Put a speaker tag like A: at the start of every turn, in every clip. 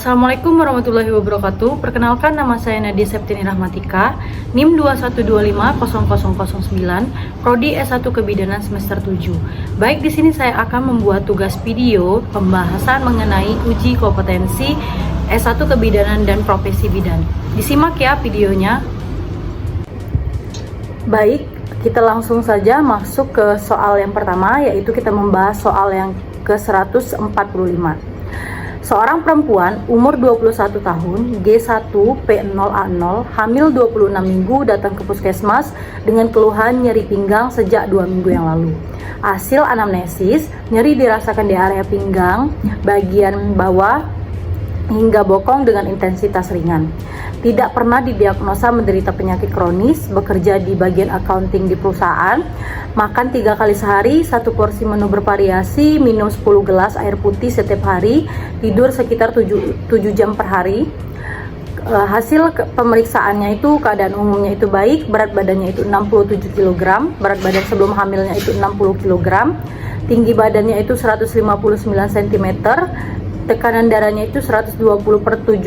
A: Assalamualaikum warahmatullahi wabarakatuh. Perkenalkan, nama saya Nadia Septini Rahmatika, NIM 212500009, Prodi S1 Kebidanan semester 7. Baik, di sini saya akan membuat tugas video pembahasan mengenai uji kompetensi S1 Kebidanan dan Profesi Bidan. Disimak ya videonya. Baik, kita langsung saja masuk ke soal yang pertama, yaitu kita membahas soal yang ke-145. Seorang perempuan umur 21 tahun, G1, P0A0, hamil 26 minggu, datang ke puskesmas dengan keluhan nyeri pinggang sejak 2 minggu yang lalu. Hasil anamnesis, nyeri dirasakan di area pinggang, bagian bawah, hingga bokong dengan intensitas ringan. Tidak pernah didiagnosa menderita penyakit kronis, bekerja di bagian accounting di perusahaan, makan 3 kali sehari, 1 porsi menu bervariasi, minum 10 gelas air putih setiap hari, tidur sekitar 7 jam per hari. Hasil pemeriksaannya itu keadaan umumnya itu baik, berat badannya itu 67 kg, berat badan sebelum hamilnya itu 60 kg, tinggi badannya itu 159 cm, tekanan darahnya itu 120/70,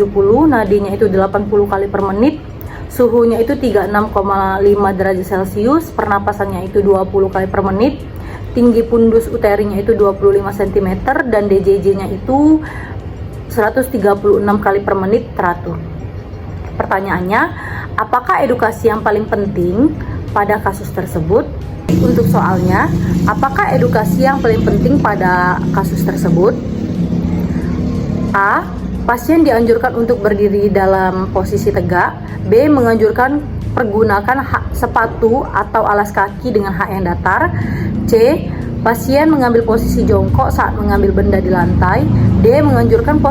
A: nadinya itu 80 kali per menit, suhunya itu 36,5 derajat Celcius, pernapasannya itu 20 kali per menit, tinggi pundus uterinya itu 25 cm, dan DJJ-nya itu 136 kali per menit teratur. Pertanyaannya, apakah edukasi yang paling penting pada kasus tersebut? Untuk soalnya, apakah edukasi yang paling penting pada kasus tersebut? A. Pasien dianjurkan untuk berdiri dalam posisi tegak. B. Menganjurkan pergunakan sepatu atau alas kaki dengan hak yang datar. C. Pasien mengambil posisi jongkok saat mengambil benda di lantai. D. Menganjurkan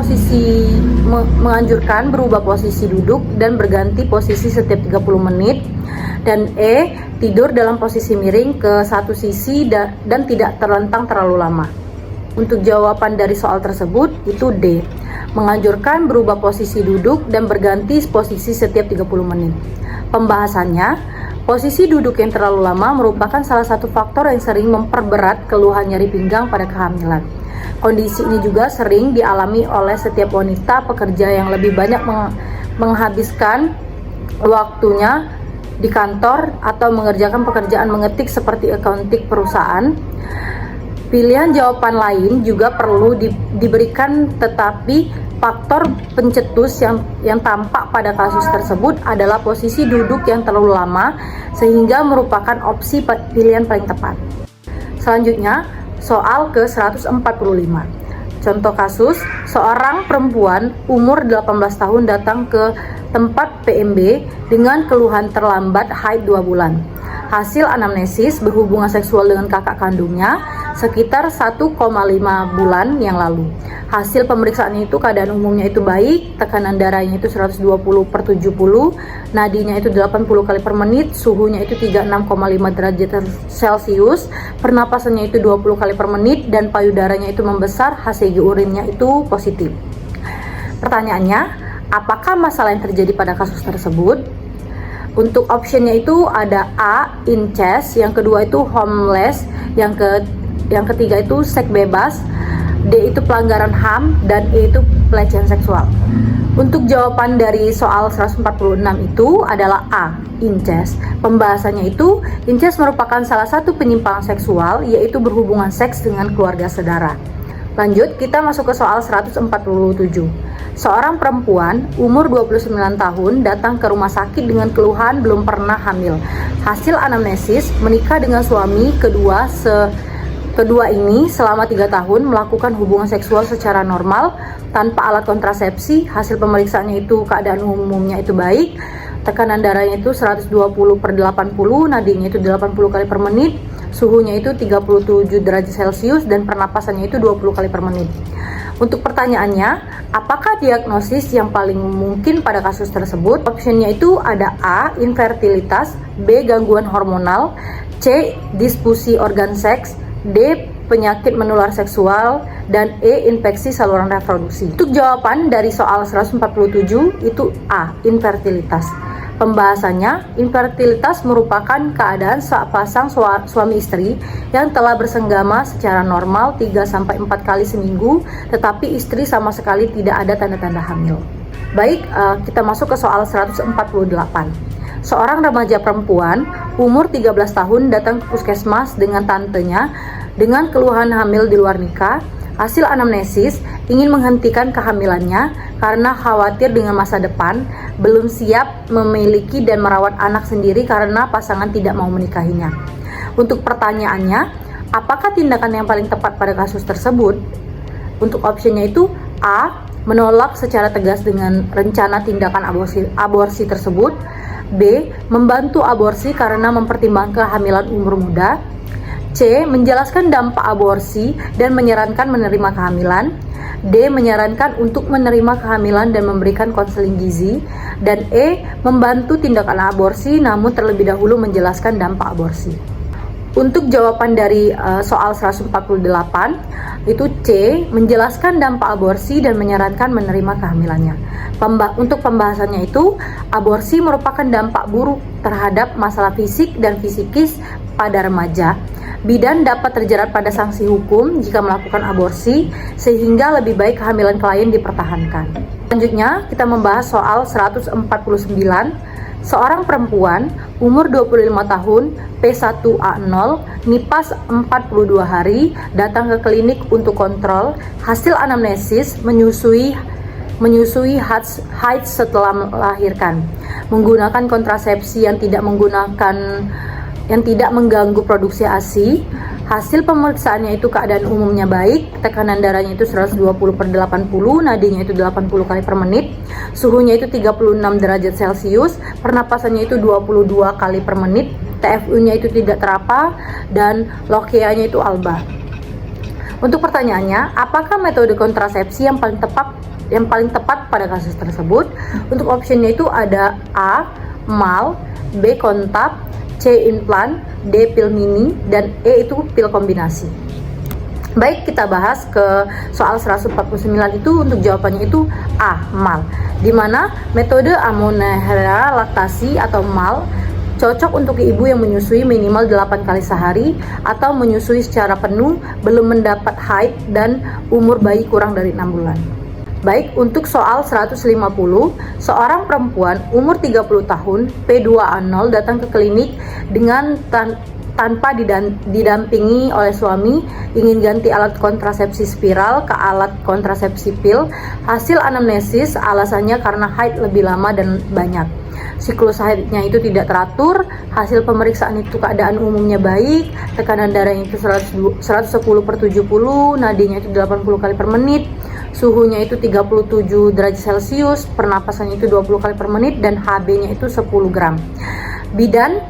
A: berubah posisi duduk dan berganti posisi setiap 30 menit. Dan E. Tidur dalam posisi miring ke satu sisi dan tidak terlentang terlalu lama. Untuk jawaban dari soal tersebut itu D. Menganjurkan berubah posisi duduk dan berganti posisi setiap 30 menit. Pembahasannya, posisi duduk yang terlalu lama merupakan salah satu faktor yang sering memperberat keluhan nyeri pinggang pada kehamilan. Kondisi ini juga sering dialami oleh setiap wanita pekerja yang lebih banyak menghabiskan waktunya di kantor atau mengerjakan pekerjaan mengetik seperti accounting perusahaan. Pilihan jawaban lain juga perlu diberikan, tetapi faktor pencetus yang tampak pada kasus tersebut adalah posisi duduk yang terlalu lama, sehingga merupakan opsi pilihan paling tepat. Selanjutnya, soal ke-145. Contoh kasus, seorang perempuan umur 18 tahun datang ke tempat PMB dengan keluhan terlambat haid 2 bulan. Hasil anamnesis, berhubungan seksual dengan kakak kandungnya sekitar 1,5 bulan yang lalu. Hasil pemeriksaan itu keadaan umumnya itu baik, tekanan darahnya itu 120/70, nadinya itu 80 kali per menit, suhunya itu 36,5 derajat Celcius, pernapasannya itu 20 kali per menit, dan payudaranya itu membesar, HCG urinnya itu positif. Pertanyaannya, apakah masalah yang terjadi pada kasus tersebut? Untuk optionnya itu ada A. incest, yang kedua itu homeless, yang ketiga itu seks bebas, D itu pelanggaran HAM, dan E itu pelecehan seksual. Untuk jawaban dari soal 146 itu adalah A. incest. Pembahasannya itu, incest merupakan salah satu penyimpangan seksual, yaitu berhubungan seks dengan keluarga saudara. Lanjut, kita masuk ke soal 147. Seorang perempuan umur 29 tahun datang ke rumah sakit dengan keluhan belum pernah hamil. Hasil anamnesis, menikah dengan suami kedua ini selama 3 tahun, melakukan hubungan seksual secara normal tanpa alat kontrasepsi. Hasil pemeriksaannya itu keadaan umumnya itu baik, tekanan darahnya itu 120/80, nadinya itu 80 kali per menit, suhunya itu 37 derajat Celcius, dan pernapasannya itu 20 kali per menit. Untuk pertanyaannya, apakah diagnosis yang paling mungkin pada kasus tersebut? Optionnya itu ada A. infertilitas, B. gangguan hormonal, C. disfusi organ seks, D. penyakit menular seksual, dan E. infeksi saluran reproduksi. Untuk jawaban dari soal 147 itu A. infertilitas. Pembahasannya, infertilitas merupakan keadaan sepasang suami istri yang telah bersenggama secara normal 3-4 kali seminggu, tetapi istri sama sekali tidak ada tanda-tanda hamil. Baik, kita masuk ke soal 148. Seorang remaja perempuan umur 13 tahun datang ke puskesmas dengan tantenya dengan keluhan hamil di luar nikah. Hasil anamnesis ingin menghentikan kehamilannya karena khawatir dengan masa depan, belum siap memiliki dan merawat anak sendiri karena pasangan tidak mau menikahinya. Untuk pertanyaannya, apakah tindakan yang paling tepat pada kasus tersebut? Untuk opsinya itu A. Menolak secara tegas dengan rencana tindakan aborsi tersebut. B. Membantu aborsi karena mempertimbangkan kehamilan umur muda. C. Menjelaskan dampak aborsi dan menyarankan menerima kehamilan. D. Menyarankan untuk menerima kehamilan dan memberikan konseling gizi. Dan E. Membantu tindakan aborsi namun terlebih dahulu menjelaskan dampak aborsi. Untuk jawaban dari soal 148 itu C. Menjelaskan dampak aborsi dan menyarankan menerima kehamilannya. Untuk pembahasannya itu, aborsi merupakan dampak buruk terhadap masalah fisik dan fisikis pada remaja. Bidan dapat terjerat pada sanksi hukum jika melakukan aborsi, sehingga lebih baik kehamilan klien dipertahankan. Selanjutnya, kita membahas soal 149. Seorang perempuan umur 25 tahun, P1A0, NIPAS 42 hari, datang ke klinik untuk kontrol. Hasil anamnesis menyusui haid setelah melahirkan, menggunakan kontrasepsi yang tidak mengganggu produksi ASI. Hasil pemeriksaannya itu keadaan umumnya baik, tekanan darahnya itu 120/80, nadinya itu 80 kali per menit, suhunya itu 36 derajat Celcius, pernapasannya itu 22 kali per menit, TFU-nya itu tidak terapa, dan lokeanya itu alba. Untuk pertanyaannya, apakah metode kontrasepsi yang paling tepat pada kasus tersebut? Untuk optionnya itu ada A. MAL, B. Kontap, C. Implan, D. Pil mini, dan E itu pil kombinasi. Baik, kita bahas ke soal 149 itu. Untuk jawabannya itu A. MAL, di mana metode amenorrhea laktasi atau MAL cocok untuk ibu yang menyusui minimal 8 kali sehari atau menyusui secara penuh, belum mendapat haid, dan umur bayi kurang dari 6 bulan. Baik, untuk soal 150, seorang perempuan umur 30 tahun, P2A0, datang ke klinik dengan tanpa didampingi oleh suami, ingin ganti alat kontrasepsi spiral ke alat kontrasepsi pil. Hasil anamnesis alasannya karena haid lebih lama dan banyak. Siklus haidnya itu tidak teratur. Hasil pemeriksaan itu keadaan umumnya baik, tekanan darahnya itu 110/70, nadinya itu 80 kali per menit, suhunya itu 37 derajat Celcius, pernapasannya itu 20 kali per menit, dan HB-nya itu 10 gram. Bidan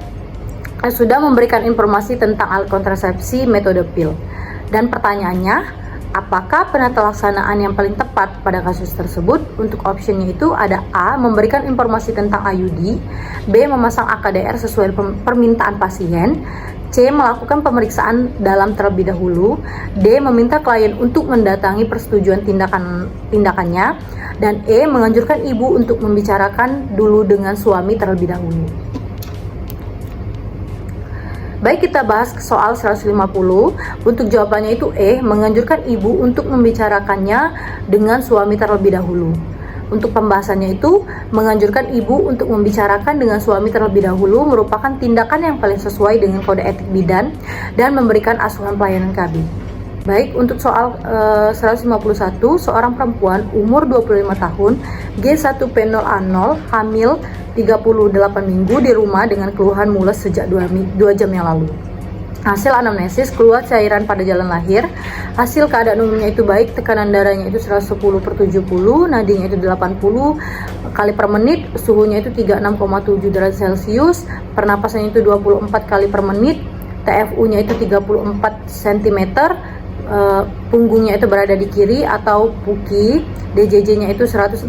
A: sudah memberikan informasi tentang alat kontrasepsi metode pil. Dan pertanyaannya, apakah penata laksanaan yang paling tepat pada kasus tersebut? Untuk optionnya itu ada A. Memberikan informasi tentang IUD, B. Memasang AKDR sesuai permintaan pasien, C. Melakukan pemeriksaan dalam terlebih dahulu, D. Meminta klien untuk mendatangi persetujuan tindakannya, dan E. Menganjurkan ibu untuk membicarakan dulu dengan suami terlebih dahulu. Baik, kita bahas soal 150. Untuk jawabannya itu E. Menganjurkan ibu untuk membicarakannya dengan suami terlebih dahulu. Untuk pembahasannya itu, menganjurkan ibu untuk membicarakan dengan suami terlebih dahulu merupakan tindakan yang paling sesuai dengan kode etik bidan dan memberikan asuhan pelayanan KB. Baik, untuk soal 151, seorang perempuan umur 25 tahun, G1P0A0, hamil 38 minggu di rumah dengan keluhan mules sejak 2 jam yang lalu. Hasil anamnesis keluar cairan pada jalan lahir. Hasil keadaan umumnya itu baik, tekanan darahnya itu 110/70, nadinya itu 80 kali per menit, suhunya itu 36,7 derajat Celcius, pernapasannya itu 24 kali per menit, TFU-nya itu 34 cm, punggungnya itu berada di kiri atau puki, DJJ-nya itu 160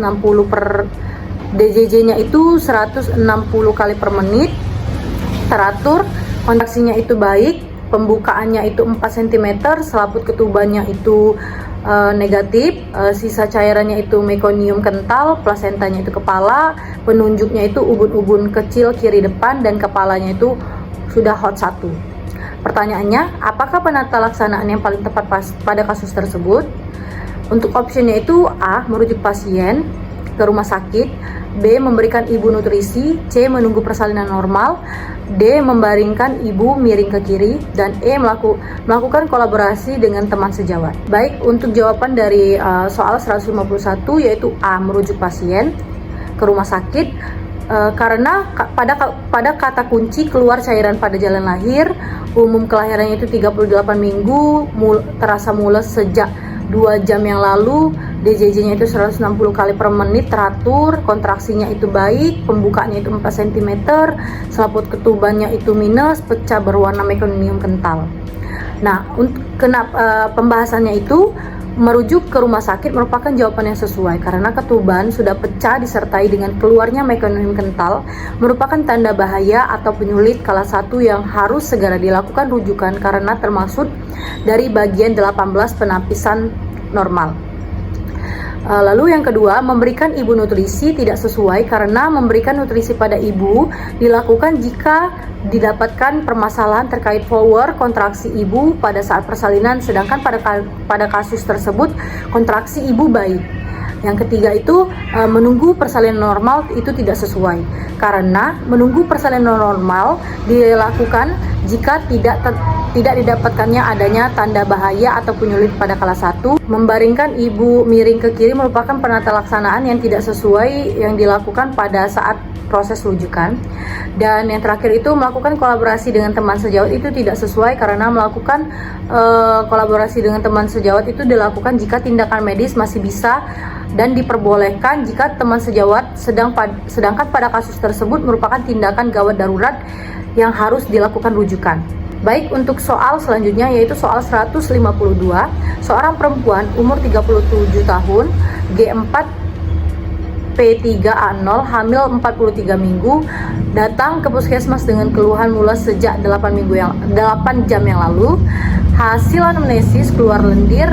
A: kali per menit, teratur, kontraksinya itu baik, pembukaannya itu 4 cm, selaput ketubannya itu negatif, sisa cairannya itu mekonium kental, plasentanya itu kepala, penunjuknya itu ubun-ubun kecil kiri depan, dan kepalanya itu sudah hot 1. Pertanyaannya, apakah penata laksanaan yang paling tepat pada kasus tersebut? Untuk optionnya itu A. Merujuk pasien ke rumah sakit, B. Memberikan ibu nutrisi, C. Menunggu persalinan normal, D. Membaringkan ibu miring ke kiri, dan E. Melakukan kolaborasi dengan teman sejawat. Baik, untuk jawaban dari soal 151 yaitu A. Merujuk pasien ke rumah sakit, karena pada kata kunci keluar cairan pada jalan lahir, umum kelahirannya itu 38 minggu, terasa mules sejak 2 jam yang lalu, DJJ-nya itu 160 kali per menit teratur, kontraksinya itu baik, pembukaannya itu 4 cm, selaput ketubannya itu minus, pecah berwarna mekonium kental. Nah, pembahasannya itu merujuk ke rumah sakit merupakan jawaban yang sesuai karena ketuban sudah pecah disertai dengan keluarnya mekonium kental merupakan tanda bahaya atau penyulit salah satu yang harus segera dilakukan rujukan karena termaksud dari bagian 18 penapisan normal. Lalu yang kedua, memberikan ibu nutrisi tidak sesuai karena memberikan nutrisi pada ibu dilakukan jika didapatkan permasalahan terkait forward kontraksi ibu pada saat persalinan, sedangkan pada kasus tersebut kontraksi ibu baik. Yang ketiga itu menunggu persalinan normal itu tidak sesuai karena menunggu persalinan normal dilakukan jika tidak didapatkannya adanya tanda bahaya atau penyulit pada kelas 1. Membaringkan ibu miring ke kiri merupakan penata laksanaan yang tidak sesuai yang dilakukan pada saat proses rujukan. Dan yang terakhir itu melakukan kolaborasi dengan teman sejawat itu tidak sesuai karena melakukan kolaborasi dengan teman sejawat itu dilakukan jika tindakan medis masih bisa dan diperbolehkan jika teman sejawat sedangkan pada kasus tersebut merupakan tindakan gawat darurat yang harus dilakukan rujukan. Baik, untuk soal selanjutnya yaitu soal 152, seorang perempuan umur 37 tahun, G4 P3A0, hamil 43 minggu, datang ke puskesmas dengan keluhan mules sejak 8 jam yang lalu. Hasil anamnesis keluar lendir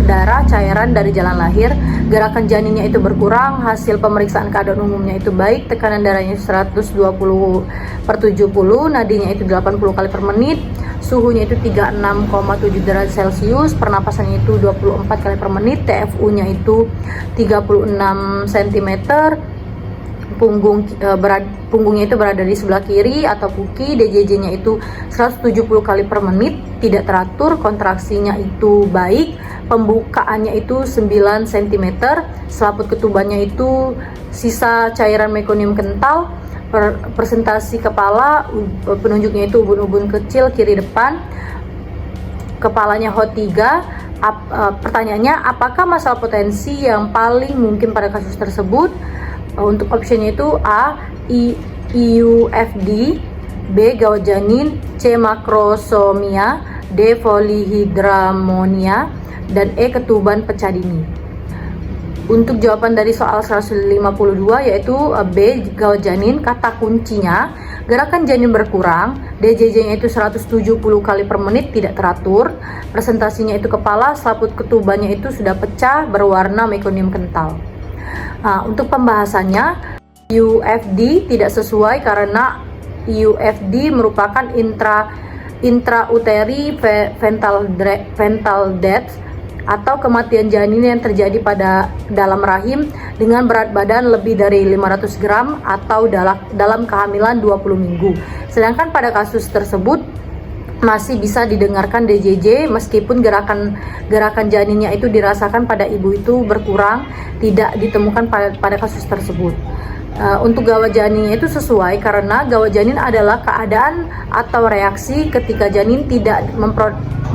A: darah cairan dari jalan lahir, gerakan janinnya itu berkurang, hasil pemeriksaan keadaan umumnya itu baik, tekanan darahnya 120/70, nadinya itu 80 kali per menit, suhunya itu 36,7 derajat Celcius, pernapasannya itu 24 kali per menit, TFU-nya itu 36 cm, punggungnya itu berada di sebelah kiri atau puki, DJJ-nya itu 170 kali per menit, tidak teratur, kontraksinya itu baik, pembukaannya itu 9 cm, selaput ketubannya itu sisa cairan mekonium kental, presentasi kepala, penunjuknya itu ubun-ubun kecil kiri depan, kepalanya hot 3. Pertanyaannya, apakah masalah potensi yang paling mungkin pada kasus tersebut? Untuk optionnya itu A. IUFD, B. Gawat janin, C. Makrosomia, D. Polihidramonia, dan E. Ketuban pecah dini. Untuk jawaban dari soal 152 yaitu B. Gawat janin, kata kuncinya gerakan janin berkurang, DJJ-nya itu 170 kali per menit, tidak teratur, presentasinya itu kepala, selaput ketubannya itu sudah pecah berwarna mekonium kental. Nah, untuk pembahasannya, UFD tidak sesuai karena UFD merupakan intrauteri fetal death atau kematian janin yang terjadi pada dalam rahim dengan berat badan lebih dari 500 gram atau dalam kehamilan 20 minggu. Sedangkan pada kasus tersebut masih bisa didengarkan DJJ meskipun gerakan janinnya itu dirasakan pada ibu itu berkurang, tidak ditemukan pada kasus tersebut. Untuk gawat janinnya itu sesuai karena gawat janin adalah keadaan atau reaksi ketika janin tidak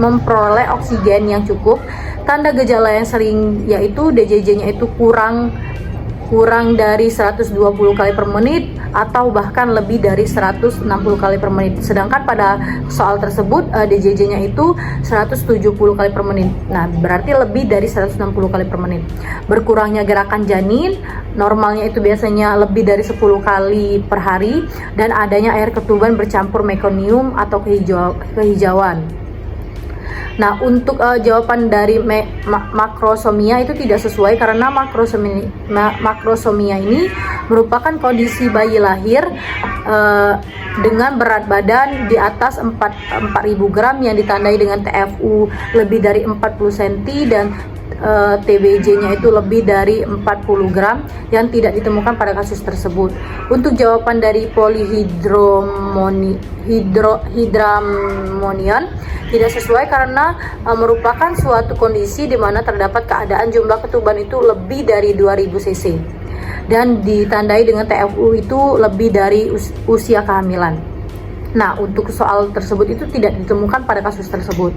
A: memperoleh oksigen yang cukup. Tanda gejala yang sering yaitu DJJ-nya itu kurang kurang dari 120 kali per menit, atau bahkan lebih dari 160 kali per menit. Sedangkan pada soal tersebut DJJ-nya itu 170 kali per menit. Nah, berarti lebih dari 160 kali per menit. Berkurangnya gerakan janin, normalnya itu biasanya lebih dari 10 kali per hari, dan adanya air ketuban bercampur mekonium atau kehijauan. Nah, untuk jawaban dari makrosomia itu tidak sesuai karena makrosomia ini merupakan kondisi bayi lahir dengan berat badan di atas 4.000 gram yang ditandai dengan TFU lebih dari 40 cm dan TBJ-nya itu lebih dari 40 gram yang tidak ditemukan pada kasus tersebut. Untuk jawaban dari polyhydramnion tidak sesuai karena merupakan suatu kondisi di mana terdapat keadaan jumlah ketuban itu lebih dari 2000 cc dan ditandai dengan TFU itu lebih dari usia kehamilan. Nah, untuk soal tersebut itu tidak ditemukan pada kasus tersebut.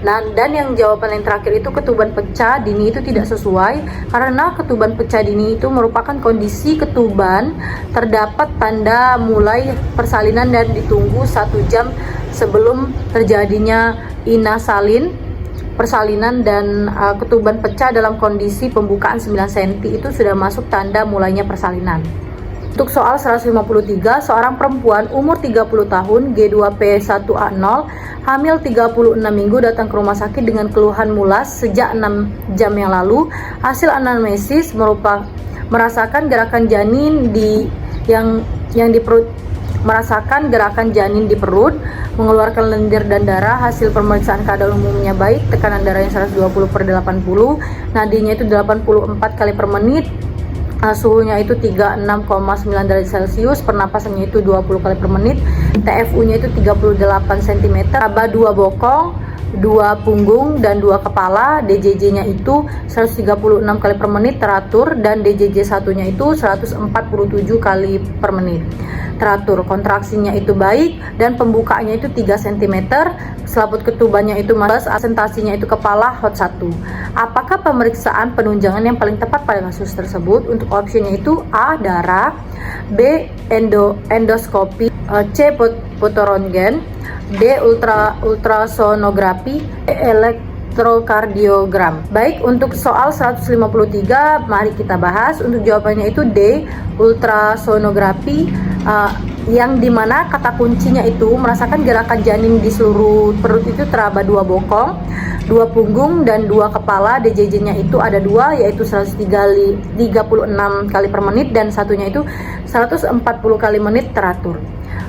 A: Nah, dan yang jawaban yang terakhir itu ketuban pecah dini itu tidak sesuai karena ketuban pecah dini itu merupakan kondisi ketuban terdapat tanda mulai persalinan dan ditunggu 1 jam sebelum terjadinya persalinan, dan ketuban pecah dalam kondisi pembukaan 9 cm itu sudah masuk tanda mulainya persalinan. Untuk soal 153, seorang perempuan umur 30 tahun G2P1A0 hamil 36 minggu datang ke rumah sakit dengan keluhan mulas sejak 6 jam yang lalu. Hasil anamnesis merasakan gerakan janin di perut, mengeluarkan lendir dan darah. Hasil pemeriksaan keadaan umumnya baik, tekanan darahnya 120/80, nadinya itu 84 kali per menit, suhunya itu 36,9 derajat Celcius, pernapasannya itu 20 kali per menit, TFU-nya itu 38 cm, raba 2 bokong, 2 punggung, dan 2 kepala. DJJ-nya itu 136 kali per menit teratur, dan DJJ satunya itu 147 kali per menit teratur. Kontraksinya itu baik dan pembukaannya itu 3 cm, selaput ketubannya itu mas, asentasinya itu kepala hot 1. Apakah pemeriksaan penunjangan yang paling tepat pada kasus tersebut? Untuk opsinya itu A. darah, B. endoskopi, C. fotorongen, D. ultrasonografi, E. elektrokardiogram. Baik, untuk soal 153 mari kita bahas. Untuk jawabannya itu D. ultrasonografi, yang dimana kata kuncinya itu merasakan gerakan janin di seluruh perut itu teraba 2 bokong, 2 punggung, dan 2 kepala. DJJ-nya itu ada 2, yaitu 136 kali per menit, dan satunya itu 140 kali menit teratur.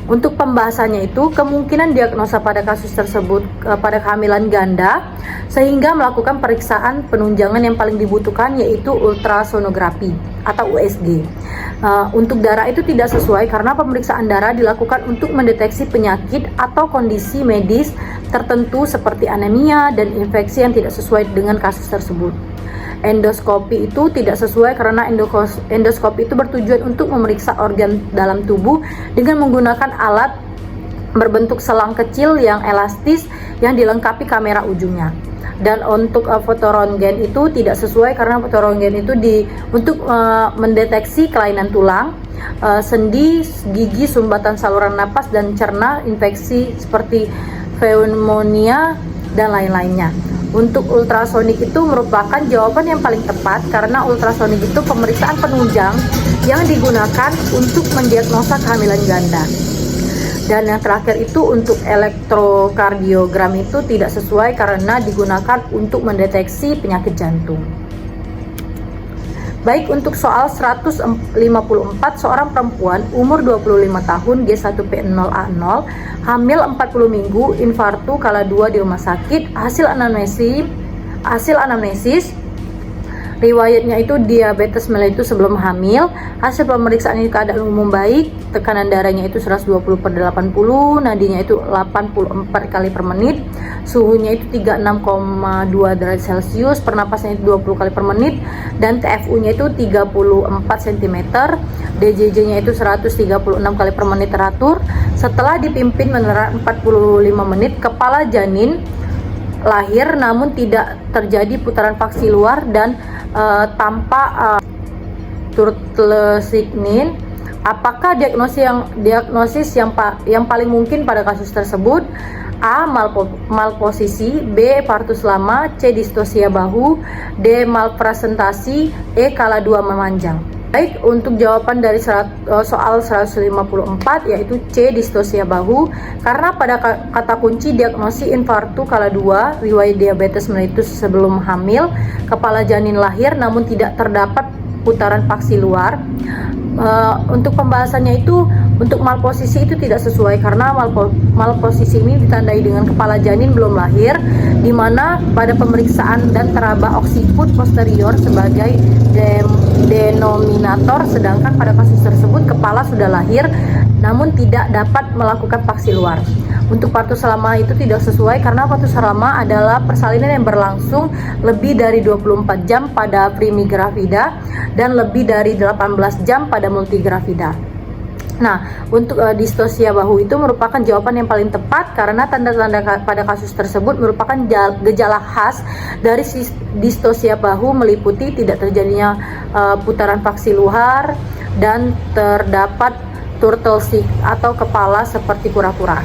A: Untuk pembahasannya itu kemungkinan diagnosa pada kasus tersebut pada kehamilan ganda, sehingga melakukan periksaan penunjangan yang paling dibutuhkan yaitu ultrasonografi atau USG. Untuk darah itu tidak sesuai karena pemeriksaan darah dilakukan untuk mendeteksi penyakit atau kondisi medis tertentu seperti anemia dan infeksi yang tidak sesuai dengan kasus tersebut. Endoskopi itu tidak sesuai karena endoskopi itu bertujuan untuk memeriksa organ dalam tubuh dengan menggunakan alat berbentuk selang kecil yang elastis yang dilengkapi kamera ujungnya. Dan untuk fotorongen itu tidak sesuai karena fotorongen itu untuk mendeteksi kelainan tulang, sendi, gigi, sumbatan saluran napas, dan cerna, infeksi seperti pneumonia dan lain-lainnya. Untuk ultrasonik itu merupakan jawaban yang paling tepat karena ultrasonik itu pemeriksaan penunjang yang digunakan untuk mendiagnosa kehamilan ganda. Dan yang terakhir itu untuk elektrokardiogram itu tidak sesuai karena digunakan untuk mendeteksi penyakit jantung. Baik, untuk soal 154, seorang perempuan umur 25 tahun G1P0A0 hamil 40 minggu infartu kala 2 di rumah sakit. Hasil anamnesis riwayatnya itu diabetes mellitus sebelum hamil. Hasil pemeriksaan ini keadaan umum baik, tekanan darahnya itu 120/80, nadinya itu 84 kali per menit, suhunya itu 36,2 derajat Celcius, pernapasannya itu 20 kali per menit, dan TFU-nya itu 34 cm, DJJ-nya itu 136 kali per menit teratur. Setelah dipimpin menerap 45 menit, kepala janin lahir namun tidak terjadi putaran faksi luar dan turtlesignin. Apakah diagnosis yang paling mungkin pada kasus tersebut? A. Malposisi, B. Partus lama, C. Distosia bahu, D. Malpresentasi, E. Kala 2 memanjang. Baik, untuk jawaban dari soal 154 yaitu C. Distosia bahu, karena pada kata kunci diagnosis infartu kala 2, riwayat diabetes mellitus sebelum hamil, kepala janin lahir namun tidak terdapat putaran paksi luar. Untuk pembahasannya itu, untuk malposisi itu tidak sesuai karena malposisi ini ditandai dengan kepala janin belum lahir, di mana pada pemeriksaan dan teraba oksiput posterior sebagai denominator, sedangkan pada kasus tersebut kepala sudah lahir namun tidak dapat melakukan paksi luar. Untuk partus lama itu tidak sesuai karena partus lama adalah persalinan yang berlangsung lebih dari 24 jam pada primigravida dan lebih dari 18 jam pada multigravida. Nah, untuk distosia bahu itu merupakan jawaban yang paling tepat karena tanda-tanda pada kasus tersebut merupakan gejala khas dari distosia bahu, meliputi tidak terjadinya putaran paksi luar dan terdapat turtle sig atau kepala seperti kura-kura.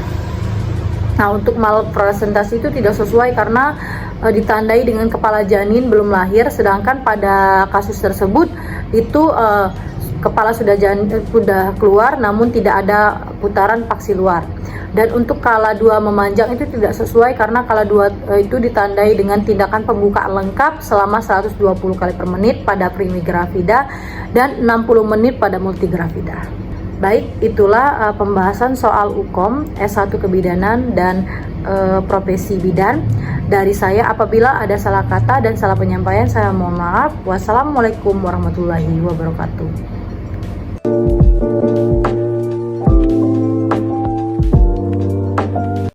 A: Nah, untuk malpresentasi itu tidak sesuai karena ditandai dengan kepala janin belum lahir, sedangkan pada kasus tersebut itu kepala sudah keluar namun tidak ada putaran paksi luar. Dan untuk kala 2 memanjang itu tidak sesuai karena kala 2 itu ditandai dengan tindakan pembukaan lengkap selama 120 kali per menit pada primigravida dan 60 menit pada multigravida. Baik, itulah pembahasan soal UKOM S1 Kebidanan dan profesi bidan dari saya. Apabila ada salah kata dan salah penyampaian, saya mohon maaf. Wassalamualaikum warahmatullahi wabarakatuh.